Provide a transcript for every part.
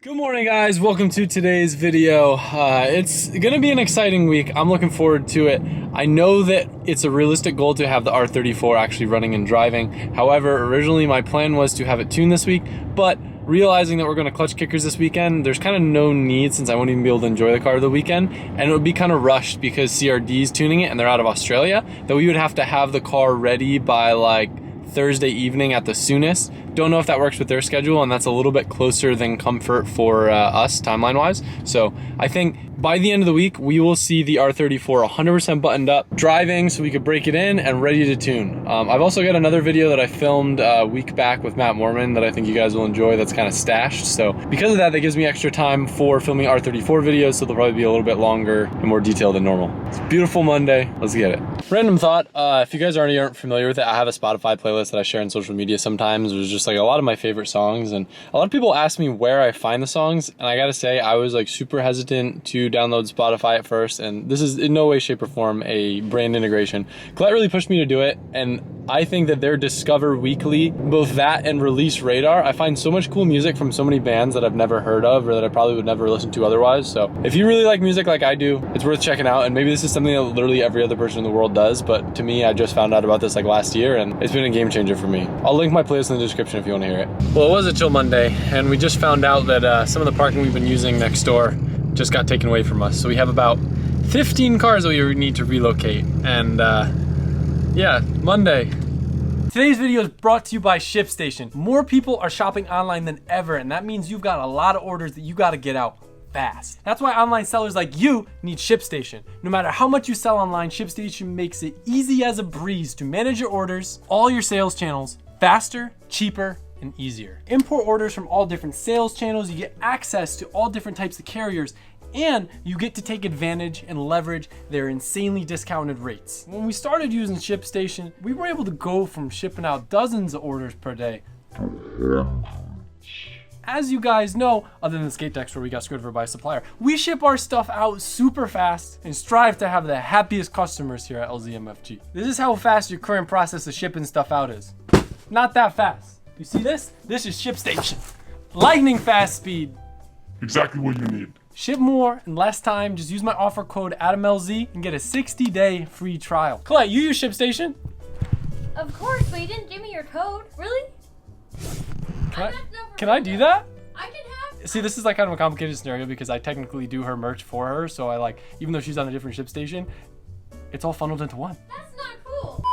Good morning, guys. Welcome to today's video. It's gonna be an exciting week. I'm looking forward to it. I know that it's a realistic goal to have the R34 actually running and driving. However, originally my plan was to have it tuned this week, but realizing that we're gonna clutch kickers this weekend, there's kind of no need since I won't even be able to enjoy the car the weekend, and it would be kind of rushed because CRD's tuning it and they're out of Australia, that we would have to have the car ready by like Thursday evening at the soonest. Don't know if that works with their schedule, and that's a little bit closer than comfort for us timeline wise. So I think by the end of the week, we will see the R34 100% buttoned up, driving so we could break it in and ready to tune. I've also got another video that I filmed a week back with Matt Mormon that I think you guys will enjoy that's kind of stashed. So because of that, that gives me extra time for filming R34 videos, so they'll probably be a little bit longer and more detailed than normal. It's a beautiful Monday. Let's get it. Random thought, if you guys aren't familiar with it, I have a Spotify playlist that I share on social media sometimes. It was just like a lot of my favorite songs, and a lot of people ask me where I find the songs, and I gotta say I was like super hesitant to download Spotify at first, and this is in no way, shape, or form a brand integration. Colette really pushed me to do it, and I think that their Discover Weekly, both that and Release Radar, I find so much cool music from so many bands that I've never heard of or that I probably would never listen to otherwise. So if you really like music like I do, it's worth checking out, and maybe this is something that literally every other person in the world does, but to me, I just found out about this like last year, and it's been a game changer for me. I'll link my playlist in the description if you want to hear it. Well, it was a chill Monday, and we just found out that some of the parking we've been using next door just got taken away from us. So we have about 15 cars that we need to relocate, and yeah, Monday. Today's video is brought to you by ShipStation. More people are shopping online than ever, and that means you've got a lot of orders that you gotta get out fast. That's why online sellers like you need ShipStation. No matter how much you sell online, ShipStation makes it easy as a breeze to manage your orders, all your sales channels, faster, cheaper, and easier. Import orders from all different sales channels, you get access to all different types of carriers, and you get to take advantage and leverage their insanely discounted rates. When we started using ShipStation, we were able to go from shipping out dozens of orders per day. As you guys know, other than the skate decks where we got screwed over by a supplier, we ship our stuff out super fast and strive to have the happiest customers here at LZMFG. This is how fast your current process of shipping stuff out is. Not that fast. You see this? This is ShipStation. Lightning fast speed. Exactly what you need. Ship more in less time. Just use my offer code ADAMLZ and get a 60-day free trial. Colette, you use ShipStation? Of course, but you didn't give me your code. Really? Can I do that? I can have. See, this is like kind of a complicated scenario because I technically do her merch for her. So I like, even though she's on a different ShipStation, it's all funneled into one. That's not cool.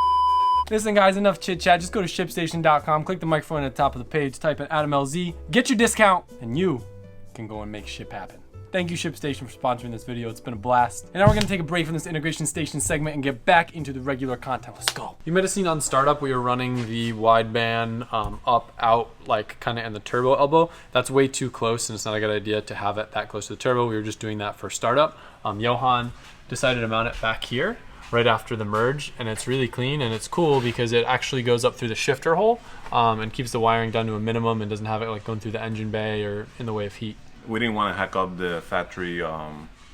Listen, guys, enough chit chat. Just go to shipstation.com, click the microphone at the top of the page, type in AdamLZ, get your discount, and you can go and make ship happen. Thank you, ShipStation, for sponsoring this video. It's been a blast. And now we're gonna take a break from this integration station segment and get back into the regular content. Let's go. You might have seen on startup, we were running the wideband up, out, like kind of in the turbo elbow. That's way too close, and it's not a good idea to have it that close to the turbo. We were just doing that for startup. Johan decided to mount it back here right after the merge, and it's really clean, and it's cool because it actually goes up through the shifter hole and keeps the wiring down to a minimum and doesn't have it like going through the engine bay or in the way of heat. We didn't want to hack up the factory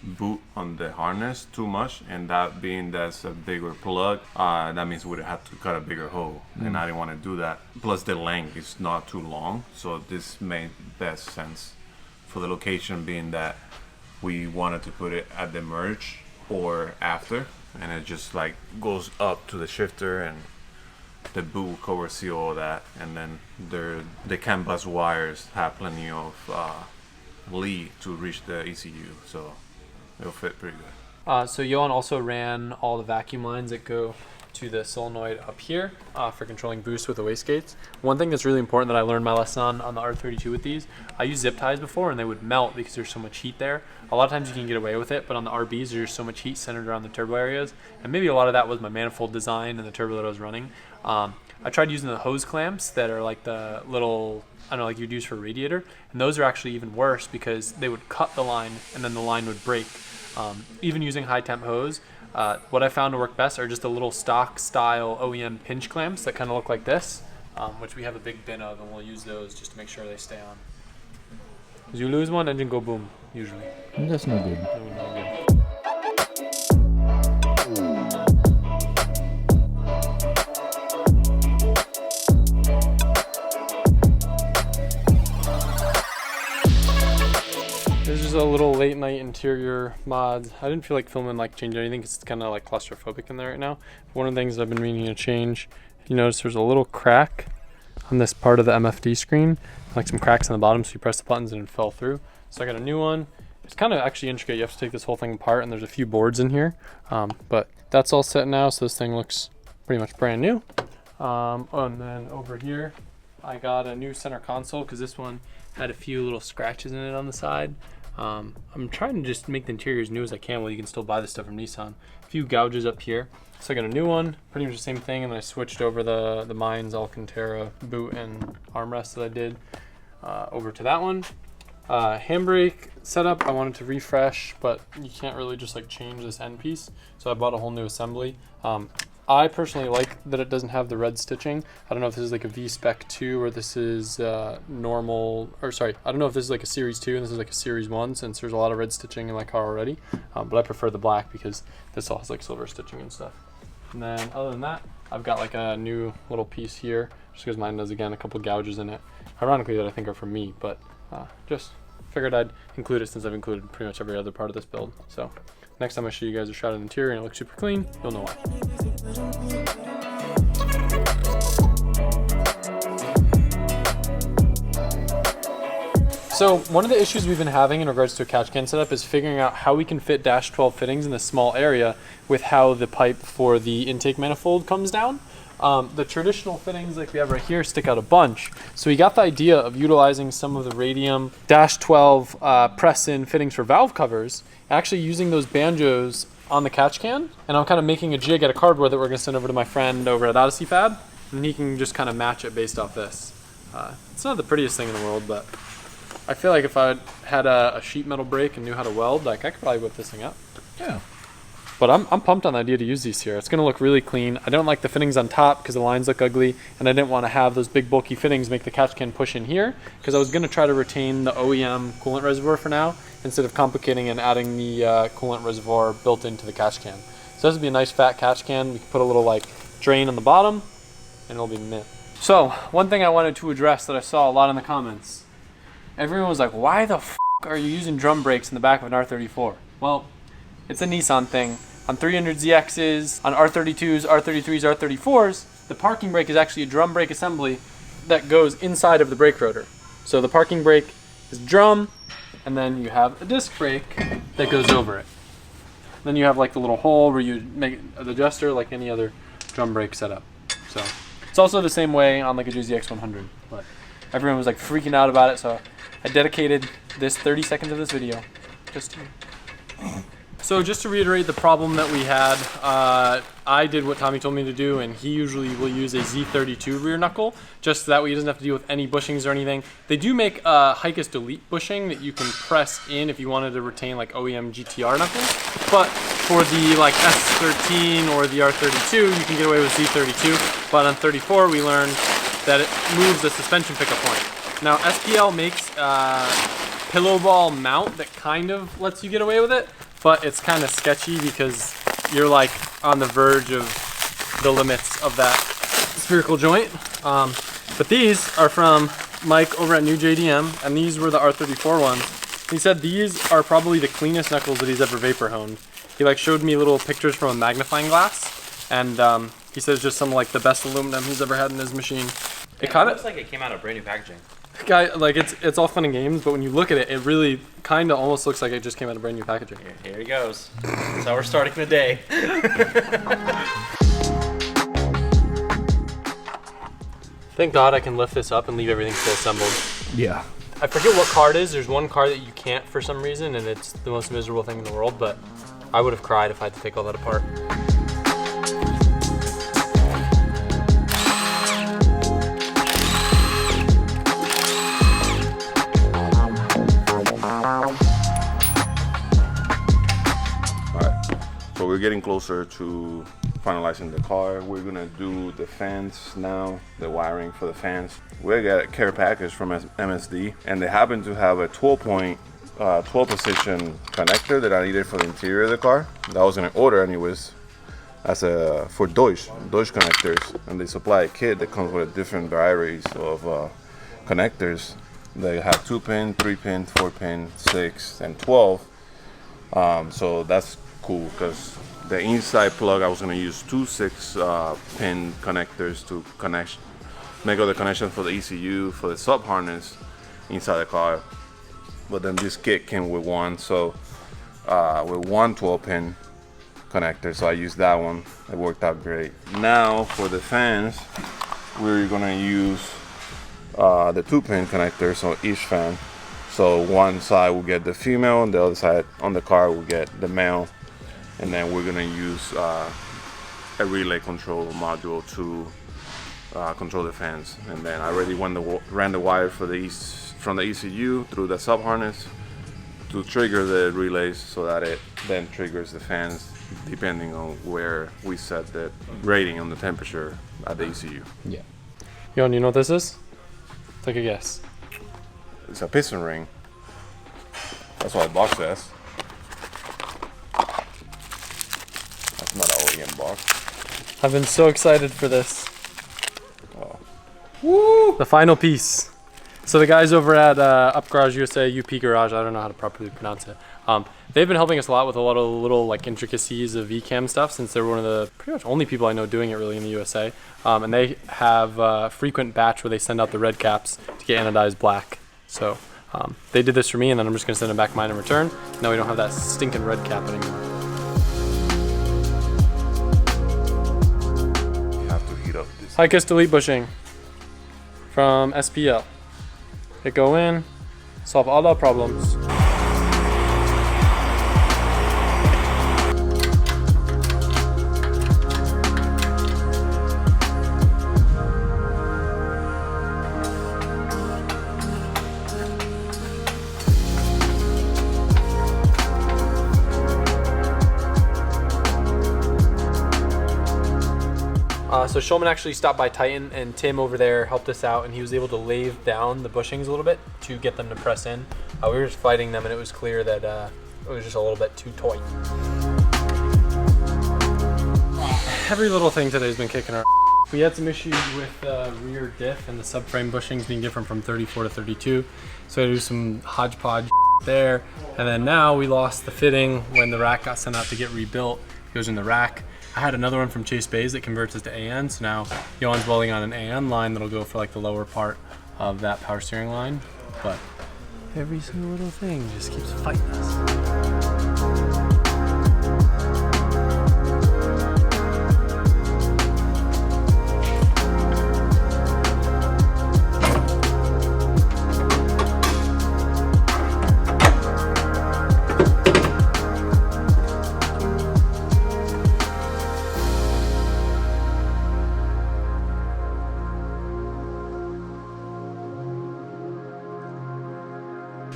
boot on the harness too much, and that being that's a bigger plug, that means we'd have to cut a bigger hole, and I didn't want to do that. Plus the length is not too long, so this made best sense for the location, being that we wanted to put it at the merge or after, and it just like goes up to the shifter, and the boot cover seal all that, and then the CAN bus wires have plenty of lead to reach the ECU, so it'll fit pretty good. So Johan also ran all the vacuum lines that go to the solenoid up here for controlling boost with the wastegates. One thing that's really important that I learned my lesson on the R32 with these, I used zip ties before and they would melt because there's so much heat there. A lot of times you can get away with it, but on the RBs there's so much heat centered around the turbo areas, and maybe a lot of that was my manifold design and the turbo that I was running. I tried using the hose clamps that are like the little, I don't know, like you'd use for a radiator, and those are actually even worse because they would cut the line and then the line would break. Even using high temp hose, what I found to work best are just the little stock style OEM pinch clamps that kind of look like this, which we have a big bin of, and we'll use those just to make sure they stay on. Because you lose one, engine go boom, usually. That's no good. No good. There's just a little late night interior mod. I didn't feel like filming like changing anything because it's kind of like claustrophobic in there right now. One of the things I've been meaning to change, you notice there's a little crack on this part of the MFD screen, like some cracks on the bottom, so you press the buttons and it fell through. So I got a new one. It's kind of actually intricate. You have to take this whole thing apart and there's a few boards in here. But that's all set now, so this thing looks pretty much brand new. And then over here, I got a new center console because this one had a few little scratches in it on the side. I'm trying to just make the interior as new as I can while you can still buy this stuff from Nissan. A few gouges up here. So I got a new one, pretty much the same thing, and then I switched over the Mines Alcantara boot and armrest that I did over to that one. Handbrake setup, I wanted to refresh, but you can't really just like change this end piece. So I bought a whole new assembly. I personally like that it doesn't have the red stitching. I don't know if this is like a V-Spec 2 or this is normal, or sorry, I don't know if this is like a Series 2 and this is like a Series 1 since there's a lot of red stitching in my car already. But I prefer the black because this all has like silver stitching and stuff. And then other than that, I've got like a new little piece here, just because mine does again a couple gouges in it. Ironically that I think are from me, but just figured I'd include it since I've included pretty much every other part of this build. So next time I show you guys a shot of the interior and it looks super clean, you'll know why. So one of the issues we've been having in regards to a catch can setup is figuring out how we can fit dash 12 fittings in this small area with how the pipe for the intake manifold comes down. The traditional fittings like we have right here stick out a bunch. So we got the idea of utilizing some of the Radium dash 12 press-in fittings for valve covers, actually using those banjos on the catch can. And I'm kind of making a jig out of cardboard that we're gonna send over to my friend over at Odyssey Fab, and he can just kind of match it based off this. It's not the prettiest thing in the world, but I feel like if I had a sheet metal brake and knew how to weld, like I could probably whip this thing up. Yeah. But I'm pumped on the idea to use these here. It's gonna look really clean. I don't like the fittings on top because the lines look ugly, and I didn't want to have those big bulky fittings make the catch can push in here because I was gonna try to retain the OEM coolant reservoir for now instead of complicating and adding the coolant reservoir built into the catch can. So this would be a nice fat catch can. We can put a little like drain on the bottom and it'll be mint. So one thing I wanted to address that I saw a lot in the comments, everyone was like, why the f are you using drum brakes in the back of an R34? Well, it's a Nissan thing. On 300ZXs, on R32s, R33s, R34s, the parking brake is actually a drum brake assembly that goes inside of the brake rotor. So the parking brake is drum, and then you have a disc brake that goes over it. Then you have like the little hole where you make the adjuster like any other drum brake setup. So it's also the same way on like a GZX 100, but everyone was like freaking out about it, so I dedicated this 30 seconds of this video just to you. So just to reiterate the problem that we had, I did what Tommy told me to do, and he usually will use a Z32 rear knuckle, just so that way he doesn't have to deal with any bushings or anything. They do make a Hikest Elite bushing that you can press in if you wanted to retain like OEM GTR knuckles, but for the like S13 or the R32, you can get away with Z32, but on 34 we learned that it moves the suspension pickup point. Now SPL makes a pillow ball mount that kind of lets you get away with it, but it's kind of sketchy because you're like on the verge of the limits of that spherical joint. But these are from Mike over at New JDM, and these were the R34 ones. He said these are probably the cleanest knuckles that he's ever vapor honed. He like showed me little pictures from a magnifying glass, and he says just some like the best aluminum he's ever had in his machine. It kind of looks like it came out of brand new packaging. Guy, like it's all fun and games, but when you look at it, it really kind of almost looks like it just came out of brand new packaging. Here he goes. That's how we're starting the day. Thank God I can lift this up and leave everything still assembled. Yeah. I forget what car it is. There's one car that you can't for some reason, and it's the most miserable thing in the world, but I would have cried if I had to take all that apart. So we're getting closer to finalizing the car. We're gonna do the fans now, the wiring for the fans. We got a care package from MSD, and they happen to have a 12 position connector that I needed for the interior of the car. That was gonna order anyways, for Deutsch connectors, and they supply a kit that comes with different varieties of connectors They have 2-pin, 3-pin, 4-pin, 6, and 12. So that's cool because the inside plug I was gonna use two 6-pin connectors to make all the connections for the ECU for the sub harness inside the car. But then this kit came with one, so with one 12-pin connector, so I used that one. It worked out great. Now for the fans, we're gonna use the 2-pin connectors on each fan. So one side will get the female, and the other side on the car will get the male. And then we're gonna use a relay control module to control the fans. And then I already ran the wire for from the ECU through the sub harness to trigger the relays, so that it then triggers the fans depending on where we set the rating on the temperature at the ECU. Yeah. Yon, you know what this is? Take a guess. It's a piston ring. That's what the box says. That's not an OEM box. I've been so excited for this. Oh. Woo! The final piece. So the guys over at Up Garage USA, UP Garage, I don't know how to properly pronounce it. They've been helping us a lot with a lot of little like intricacies of VCAM stuff, since they're one of the pretty much only people I know doing it really in the USA. And they have a frequent batch where they send out the red caps to get anodized black. So they did this for me, and then I'm just gonna send them back mine in return. Now we don't have that stinking red cap anymore. You have to heat up this. High kiss delete bushing from SPL. Hit go in, solve all our problems. So Shulman actually stopped by Titan, and Tim over there helped us out, and he was able to lave down the bushings a little bit to get them to press in. We were just fighting them, and it was clear that it was just a little bit too tight. Every little thing today's been kicking our. We had some issues with rear diff and the subframe bushings being different from 34 to 32, so I had to do some hodgepodge there. And then now we lost the fitting when the rack got sent out to get rebuilt. It goes in the rack. I had another one from Chase Bays that converts us to AN, so now Johan's welding on an AN line that'll go for like the lower part of that power steering line. But every single little thing just keeps fighting us.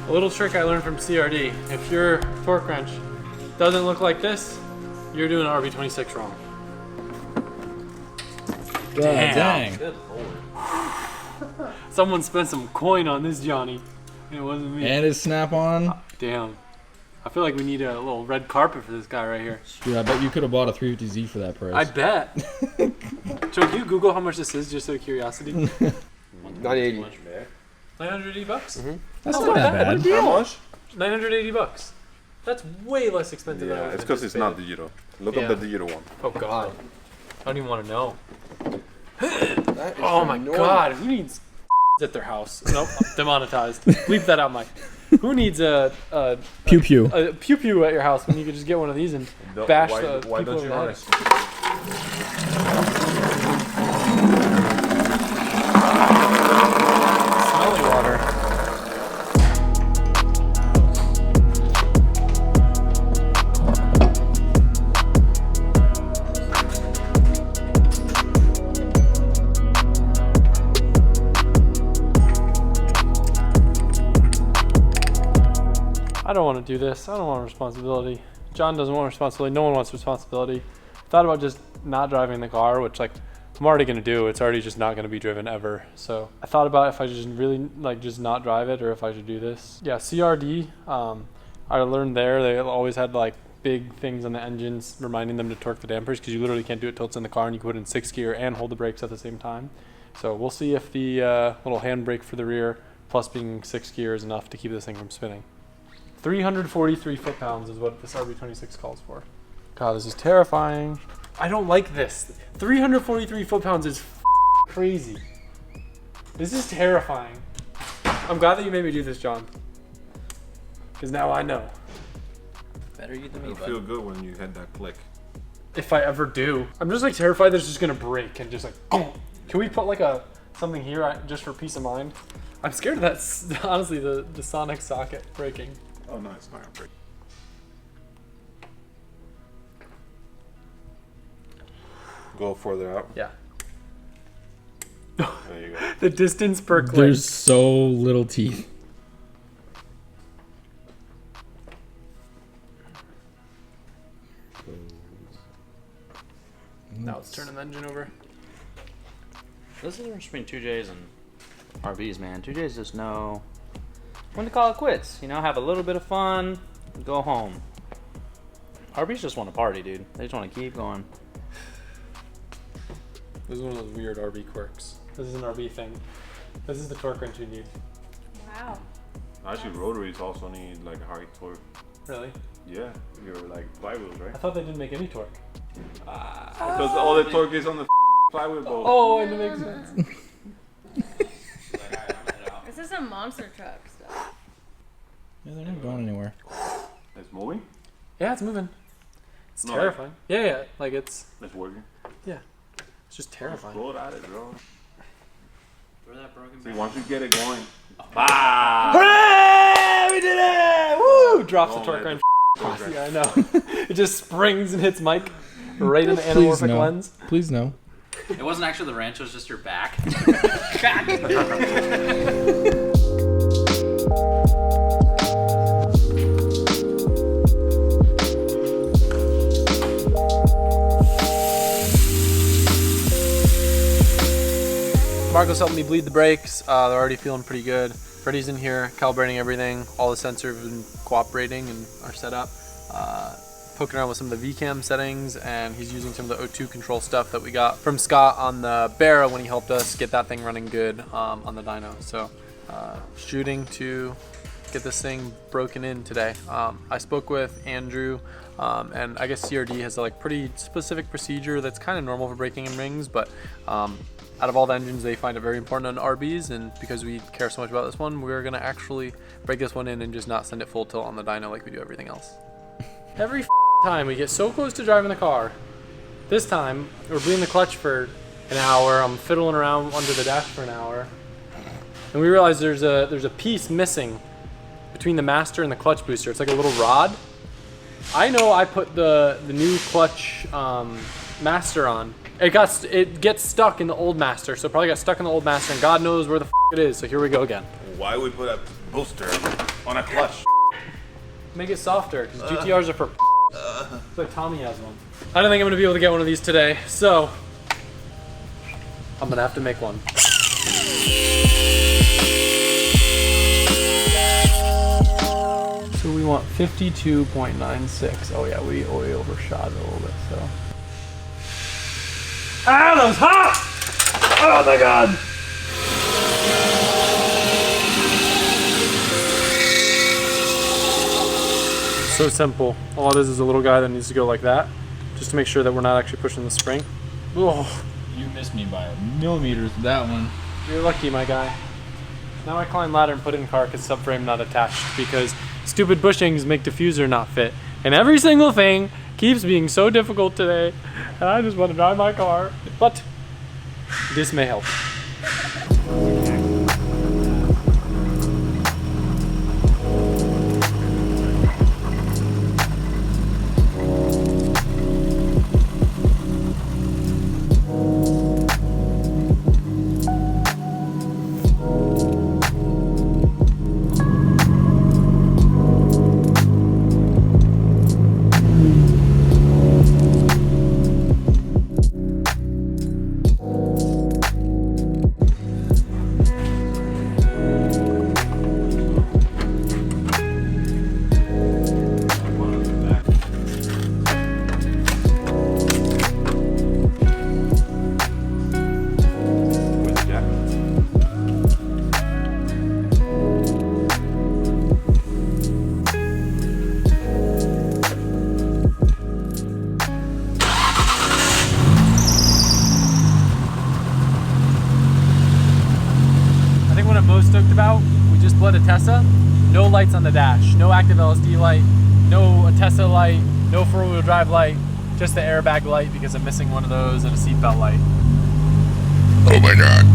A little trick I learned from CRD. If your torque wrench doesn't look like this, you're doing an RB26 wrong. Dang. Good lord. Someone spent some coin on this Johnny. It wasn't me. And his snap-on. Damn. I feel like we need a little red carpet for this guy right here. Dude, I bet you could have bought a 350Z for that price. I bet. Joe, can you Google how much this is, just out of curiosity? 980. 980 bucks? Mm-hmm. That's Oh, not that what a bad. deal. How much? 980 bucks. That's way less expensive than I Yeah, was it's because it's not anticipating. digital. Look Yeah. up the digital one. Oh god. I don't even want to know. That is Oh my enormous. god, who needs at their house? Nope, demonetized. Bleep that out, Mike. Who needs a Pew pew. a pew pew at your house when you could just get one of these and bash the why people don't in you the harness? head? Smelly water. I don't want to do this. I don't want responsibility. John doesn't want responsibility. No one wants responsibility. Thought about just not driving the car, which like I'm already gonna do. It's already just not gonna be driven ever. So I thought about if I just really like just not drive it or if I should do this. Yeah, CRD. I learned there they always had like big things on the engines reminding them to torque the dampers because you literally can't do it till it's in the car, and you can put it in 6th gear and hold the brakes at the same time. So we'll see if the little handbrake for the rear plus being 6 gears enough to keep this thing from spinning. 343 foot-pounds is what this RB26 calls for. God, this is terrifying. I don't like this. 343 foot-pounds is crazy. This is terrifying. I'm glad that you made me do this, John. Because now I know. Better you than me, It'll bud. feel good when you hit that click. If I ever do. I'm just like terrified that it's just gonna break and just like, can we put like something here just for peace of mind? I'm scared of that, honestly, the Sonic socket breaking. Oh no, it's not gonna break. Go further out. Yeah. There you go. The distance per click. There's so little teeth. Now it's turning the engine over. This is the difference between 2Js and RBs, man. 2Js just know when to call it quits. You know, have a little bit of fun, go home. RBs just want to party, dude. They just want to keep going. This is one of those weird RB quirks. This is an RB thing. This is the torque wrench you need. Wow. Actually, rotaries also need like high torque. Really? Yeah, you're like flywheels, right? I thought they didn't make any torque. Because all the torque is on the flywheel bolt. Oh, and it makes sense. This is some monster truck stuff. Yeah, they're not going anywhere. It's moving. Yeah, it's moving. It's No, terrifying. Yeah, like it's working. it's just terrifying. Go at it, bro. Throw that broken See, once you get it going, Hooray! We did it! Woo! Drops the Oh, torque man, wrench. Yeah, I know. It just springs and hits Mike right in the anamorphic no. lens. Please no. It wasn't actually the wrench, it was just your back. Marco's helping me bleed the brakes. They're already feeling pretty good. Freddie's in here calibrating everything. All the sensors have been cooperating and are set up. Poking around with some of the VCAM settings, and he's using some of the O2 control stuff that we got from Scott on the Barra when he helped us get that thing running good on the dyno. So shooting to get this thing broken in today. I spoke with Andrew, and I guess CRD has a pretty specific procedure that's kind of normal for breaking in rings, but out of all the engines, they find it very important on RBs, and because we care so much about this one, we're gonna actually break this one in and just not send it full tilt on the dyno like we do everything else. Every time we get so close to driving the car, this time we're bleeding the clutch for an hour, I'm fiddling around under the dash for an hour, and we realize there's a piece missing between the master and the clutch booster. It's like a little rod. I know I put the new clutch master on. It gets stuck in the old master, so it probably got stuck in the old master, and God knows where the it is. So here we go again. why would we put a booster on a clutch? Make it softer, because GTRs are for it's like Tommy has one. I don't think I'm gonna be able to get one of these today, so I'm gonna have to make one. So we want 52.96. Oh yeah, we overshot it a little bit, so. Ah, that was hot! Oh my God! So simple. All it is a little guy that needs to go like that, just to make sure that we're not actually pushing the spring. Oh, You missed me by millimeters with that one. you're lucky, my guy. Now I climb ladder and put in car because subframe not attached, because stupid bushings make diffuser not fit. And every single thing keeps being so difficult today, and I just want to drive my car. But this may help. lights on the dash. No active LSD light, no Tesla light, no four-wheel drive light, just the airbag light because I'm missing one of those and a seatbelt light. Oh my god.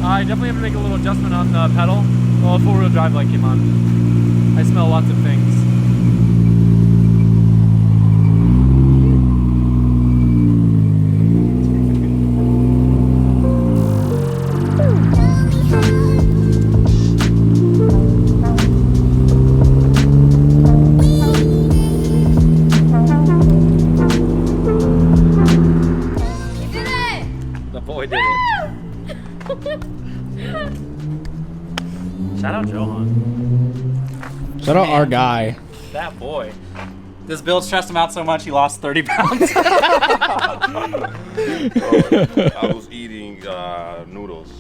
I definitely have to make a little adjustment on the pedal. Well, the four-wheel drive light came on. I smell lots of things. You did it! The boy did it. Shout out Johan. Shout out our guy. That boy. This build stressed him out so much he lost 30 pounds. I was eating noodles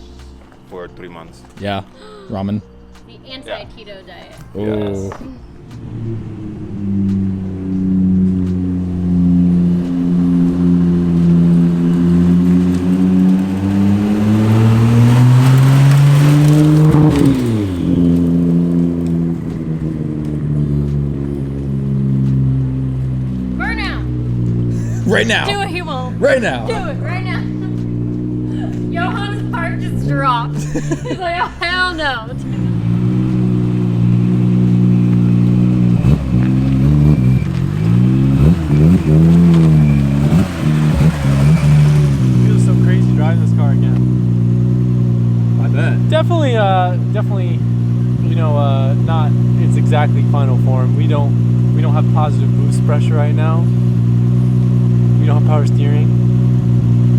for 3 months. Yeah, ramen. The anti-keto diet. Oh. Right now. Do it, he won't. Right now. Do it, right now. Johan's heart just dropped. He's like, oh, hell no. It feels so crazy driving this car again. I bet. Definitely, you know, not its exactly final form. We don't have positive boost pressure right now. We don't have power steering,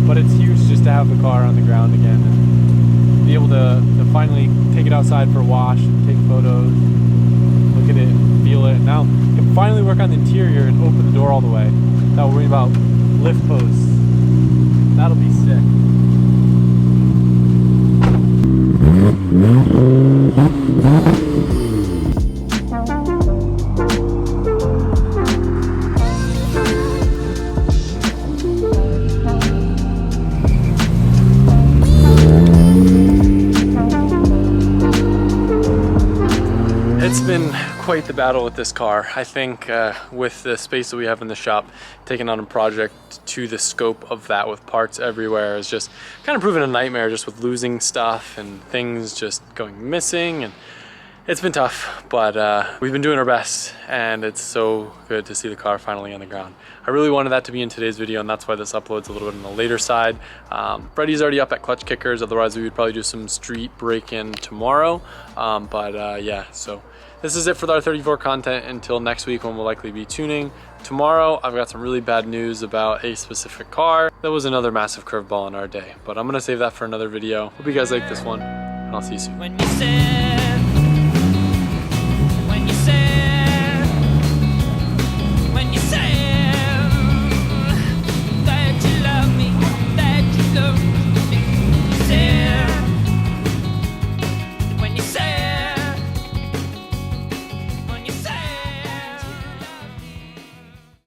but it's huge just to have the car on the ground again and be able to finally take it outside for a wash, take photos, look at it, feel it. Now I can finally work on the interior and open the door all the way without worrying about lift posts. That'll be sick. It's been quite the battle with this car. I think with the space that we have in the shop, taking on a project to the scope of that with parts everywhere is just kind of proven a nightmare, just with losing stuff and things just going missing, and it's been tough, but we've been doing our best, and it's so good to see the car finally on the ground. I really wanted that to be in today's video, and that's why this upload's a little bit on the later side. Freddie's already up at Clutch Kickers, otherwise we would probably do some street break-in tomorrow, yeah, so this is it for the R34 content until next week when we'll likely be tuning. Tomorrow, I've got some really bad news about a specific car. That was another massive curveball in our day, but I'm gonna save that for another video. Hope you guys like this one, and I'll see you soon.